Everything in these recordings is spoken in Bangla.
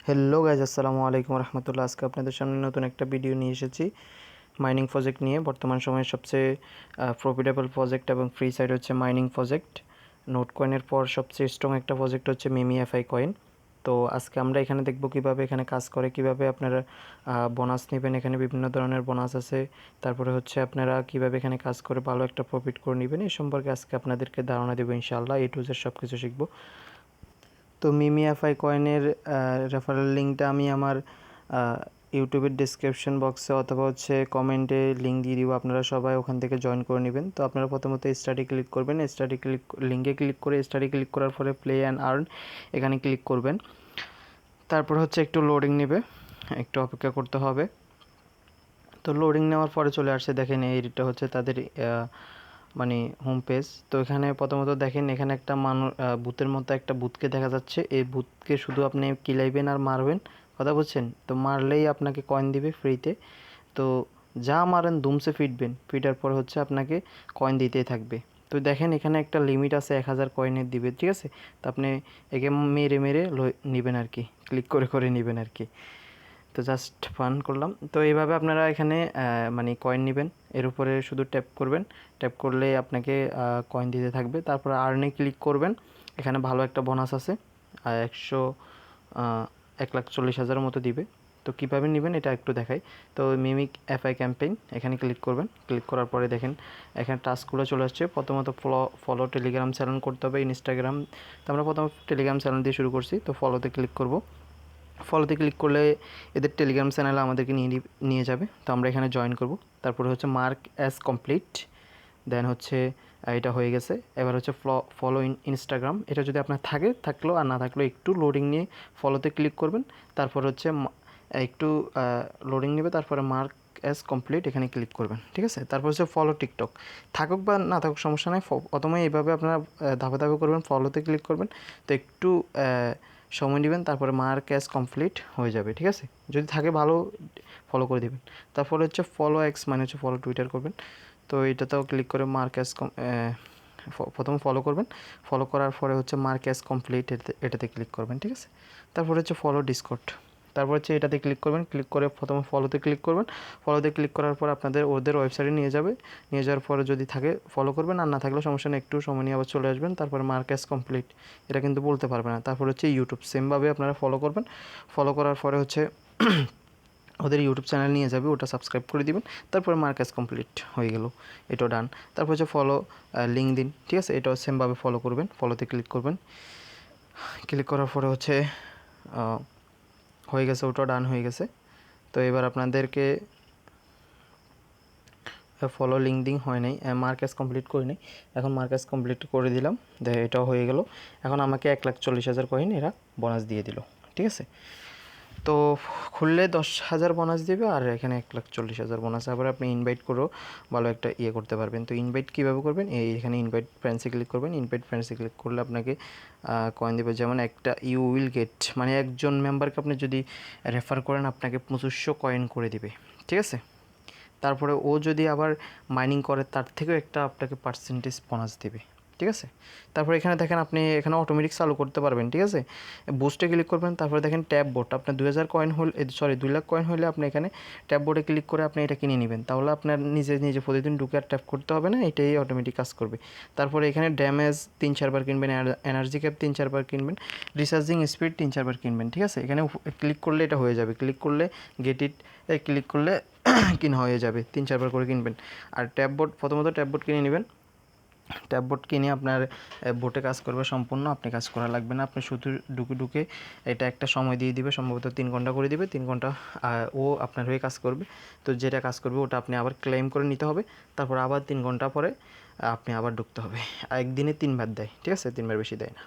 হ্যালো গাইজ, আসসালামু আলাইকুম রহমতুল্লাহ। আজকে আপনাদের সামনে নতুন একটা ভিডিও নিয়ে এসেছি মাইনিং প্রজেক্ট নিয়ে। বর্তমান সময়ে সবচেয়ে প্রফিটেবল প্রজেক্ট এবং ফ্রি সাইড হচ্ছে মাইনিং প্রজেক্ট। নোট কয়েনের পর সবচেয়ে স্ট্রং একটা প্রজেক্ট হচ্ছে মিমি এফআই কয়েন। তো আজকে আমরা এখানে দেখব কিভাবে এখানে কাজ করে, কিভাবে আপনারা বোনাস নেবেন। এখানে বিভিন্ন ধরনের বোনাস আছে। তারপরে হচ্ছে আপনারা কিভাবে এখানে কাজ করে ভালো একটা প্রফিট করে নেবেন, এই সম্পর্কে আজকে আপনাদেরকে ধারণা দেবো ইনশাআল্লাহ। এ টু জেড সব কিছু শিখবো। তো মিমি এফআই কয়েনের রেফারেল লিঙ্কটা আমি আমার ইউটিউবের ডিসক্রিপশন বক্সে অথবা হচ্ছে কমেন্টে লিঙ্ক দিয়ে দিব। আপনারা সবাই ওখান থেকে জয়েন করে নেবেন। তো আপনারা প্রথমত স্টাডি ক্লিক করবেন। স্টাডি ক্লিক লিঙ্কে ক্লিক করে স্টাডি ক্লিক করার পরে প্লে অ্যান্ড আর্ন এখানে ক্লিক করবেন। তারপর হচ্ছে একটু লোডিং নেবে, একটু অপেক্ষা করতে হবে। তো লোডিং নেওয়ার পরে চলে আসছে, দেখেন এইটা হচ্ছে তাদের মানে হোম পেজ। তো এখানে প্রথমত দেখেন এখানে একটা বুথের মতো একটা বুথকে দেখা যাচ্ছে। এই বুথকে শুধু আপনি কিলাইবেন আর মারবেন, কথা বলছেন? তো মারলেই আপনাকে কয়েন দিবে ফ্রিতে। তো যা মারেন দুমসে ফিটবেন, ফিটার পর হচ্ছে আপনাকে কয়েন দিতেই থাকবে। তো দেখেন এখানে একটা লিমিট আছে, 1000 কয়েনের দিবে, ঠিক আছে? তো আপনি একে মেরে মেরে নেবেন আর কি, ক্লিক করে করে নেবেন আর কি। তো জাস্ট ফান করলাম। তো এইভাবে আপনারা এখানে মানে কয়েন নেবেন, এর উপরে শুধু ট্যাপ করবেন। ট্যাপ করলে আপনাকে কয়েন দিতে থাকবে। তারপর আর্নে ক্লিক করবেন। এখানে ভালো একটা বোনাস আছে, 1,40,000 মতো দিবে। তো কীভাবে নেবেন এটা একটু দেখাই। তো মিমিক এফআই ক্যাম্পেইন এখানে ক্লিক করবেন। ক্লিক করার পরে দেখেন এখানে টাস্কগুলো চলে আসছে। প্রথমত ফলো টেলিগ্রাম চ্যানেল করতে হবে, ইনস্টাগ্রাম। তো আমরা প্রথমে টেলিগ্রাম চ্যানেল দিয়ে শুরু করছি। তো ফলোতে ক্লিক করব। ফলোতে ক্লিক করলে এদের টেলিগ্রাম চ্যানেলে আমাদেরকে নিয়ে যাবে। তো আমরা এখানে জয়েন করব। তারপরে হচ্ছে মার্ক অ্যাজ কমপ্লিট, দেন হচ্ছে এটা হয়ে গেছে। এবার হচ্ছে ফলো ইনস্টাগ্রাম, এটা যদি আপনার থাকলো আর না থাকলেও একটু লোডিং নিয়ে ফলোতে ক্লিক করবেন। তারপর হচ্ছে একটু লোডিং নেবে, তারপরে মার্ক অ্যাজ কমপ্লিট এখানে ক্লিক করবেন, ঠিক আছে? তারপর হচ্ছে ফলো টিকটক, থাকুক বা না থাকুক সমস্যা নেই। প্রথমে এইভাবে আপনারা ধাপে ধাপে করবেন, ফলোতে ক্লিক করবেন। তো একটু সময় নেবেন, তারপরে মার্ক অ্যাজ কমপ্লিট হয়ে যাবে, ঠিক আছে? যদি থাকে ভালো, ফলো করে দেবেন। তারপরে হচ্ছে ফলো এক্স, মানে হচ্ছে ফলো টুইটার করবেন। তো এটাতেও ক্লিক করে মার্ক অ্যাজ প্রথমে ফলো করবেন। ফলো করার পরে হচ্ছে মার্ক অ্যাজ কমপ্লিট এটাতে ক্লিক করবেন, ঠিক আছে? তারপরে হচ্ছে ফলো ডিসকর্ড, তারপর হচ্ছে এটাতে ক্লিক করবেন। ক্লিক করে প্রথমে ফলোতে ক্লিক করবেন। ফলোতে ক্লিক করার পর আপনাদের ওদের ওয়েবসাইটে নিয়ে যাবে। নিয়ে যাওয়ার পরে যদি থাকে ফলো করবেন, আর না থাকলেও সমস্যা নেই, একটু সময় নিয়ে আবার চলে আসবেন। তারপরে মার্ক অ্যাজ কমপ্লিট এটা কিন্তু বলতে পারবে না। তারপর হচ্ছে ইউটিউব, সেমভাবে আপনারা ফলো করবেন। ফলো করার পরে হচ্ছে ওদের ইউটিউব চ্যানেল নিয়ে যাবে, ওটা সাবস্ক্রাইব করে দিবেন। তারপরে মার্ক অ্যাজ কমপ্লিট হয়ে গেল, এটাও ডান। তারপর হচ্ছে ফলো লিঙ্কডইন, ঠিক আছে? এটাও সেমভাবে ফলো করবেন। ফলোতে ক্লিক করবেন। ক্লিক করার পরে হচ্ছে হয়ে গেছে, ওটাও ডান হয়ে গেছে। তো এবার আপনাদেরকে ফলো লিঙ্কডিন হয় নাই, মার্ক অ্যাজ কমপ্লিট করে নিই। এখন মার্ক অ্যাজ কমপ্লিট করে দিলাম, এটাও হয়ে গেল। এখন আমাকে 1,40,000 কয়েন এরা বোনাস দিয়ে দিল, ঠিক আছে? তো খুললে 10,000 বোনাস দেবে, আর এখানে 1,40,000 বোনাস। আবার আপনি ইনভাইট করেও ভালো একটা করতে পারবেন। তো ইনভাইট কীভাবে করবেন, এখানে ইনভাইট ফ্রেন্ডসে ক্লিক করবেন। ইনভাইট ফ্রেন্ডসে ক্লিক করলে আপনাকে কয়েন দেবে, যেমন একটা ইউ উইল গেট, মানে একজন মেম্বারকে আপনি যদি রেফার করেন আপনাকে 2500 কয়েন করে দিবে, ঠিক আছে? তারপরে ও যদি আবার মাইনিং করে তার থেকেও একটা আপনাকে পার্সেন্টেজ বোনাস দেবে, ঠিক আছে? তারপরে এখানে দেখেন আপনি এখানে অটোমেটিক চালু করতে পারবেন, ঠিক আছে? বুস্টে ক্লিক করবেন। তারপরে দেখেন ট্যাব বোর্ড, আপনার 2000 কয়েন হলে, 2 লাখ কয়েন হলে আপনি এখানে ট্যাব বোর্ডে ক্লিক করে আপনি এটা কিনে নেবেন। তাহলে আপনার নিজে নিজে প্রতিদিন ঢুকে আর ট্যাপ করতে হবে না, এটাই অটোমেটিক কাজ করবে। তারপরে এখানে ড্যামেজ 3-4 বার কিনবেন, এনার্জি ক্যাপ 3-4 বার কিনবেন, রিচার্জিং স্পিড 3-4 বার কিনবেন, ঠিক আছে? এখানে ক্লিক করলে এটা হয়ে যাবে। ক্লিক করলে গেট ইট ক্লিক করলে কিনা হয়ে যাবে, 3-4 বার করে কিনবেন। আর ট্যাব বোর্ড, প্রথমত ট্যাব বোর্ড কিনে নেবেন। ট্যাব বোর্ড কিনে আপনার বোটে কাজ করবে সম্পূর্ণ, আপনি কাজ করা লাগবে না। আপনি শুধু ঢুকে ঢুকে এটা একটা সময় দিয়ে দিবে, সম্ভবত 3 ঘন্টা করে দিবে। 3 ঘন্টা ও আপনার হয়ে কাজ করবে। তো যেটা কাজ করবে ওটা আপনি আবার ক্লেম করে নিতে হবে। তারপর আবার 3 ঘন্টা পরে আপনি আবার ঢুকতে হবে। একদিনে 3 বার দেয়, ঠিক আছে? 3 বার বেশি দেয় না।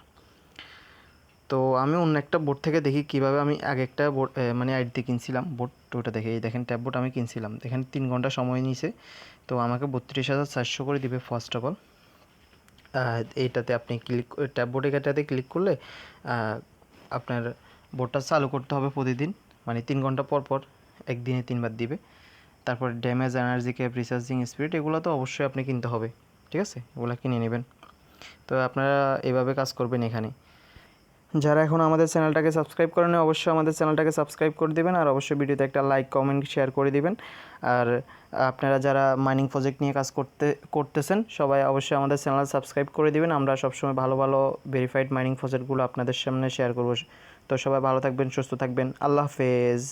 তো আমি অন্য একটা বোর্ড থেকে দেখি কীভাবে আমি আগে একটা বোর্ড মানে আইডিতে কিনছিলাম বোর্ড। তো ওটা দেখে এই দেখেন ট্যাব বোর্ড আমি কিনছিলাম, এখানে 3 ঘন্টা সময় নিয়েছে। তো আমাকে 32,400 করে দিবে ফার্স্ট অফ অল। এইটাতে আপনি ক্লিক, ট্যাব বোর্ড এটাতে ক্লিক করলে আপনার বোর্ডটা চালু করতে হবে প্রতিদিন, মানে 3 ঘন্টা পর পর, একদিনে 3 বার দিবে। তারপর damage, energy cap, recharging speed এগুলো তো অবশ্যই আপনি কিনতে হবে, ঠিক আছে? এগুলো কিনে নেবেন। তো আপনারা এভাবে কাজ করবেন এখানে। যারা এখন আমাদের চ্যানেলটাকে সাবস্ক্রাইব করেনি অবশ্যই আমাদের চ্যানেলটাকে সাবস্ক্রাইব করে দিবেন, আর অবশ্যই ভিডিওতে একটা লাইক কমেন্ট শেয়ার করে দিবেন। আর আপনারা যারা মাইনিং প্রজেক্ট নিয়ে কাজ করতেছেন সবাই অবশ্যই আমাদের চ্যানেল সাবস্ক্রাইব করে দিবেন। আমরা সবসময় ভালো ভালো ভেরিফাইড মাইনিং প্রজেক্টগুলো আপনাদের সামনে শেয়ার করব। তো সবাই ভালো থাকবেন, সুস্থ থাকবেন, আল্লাহ হাফেজ।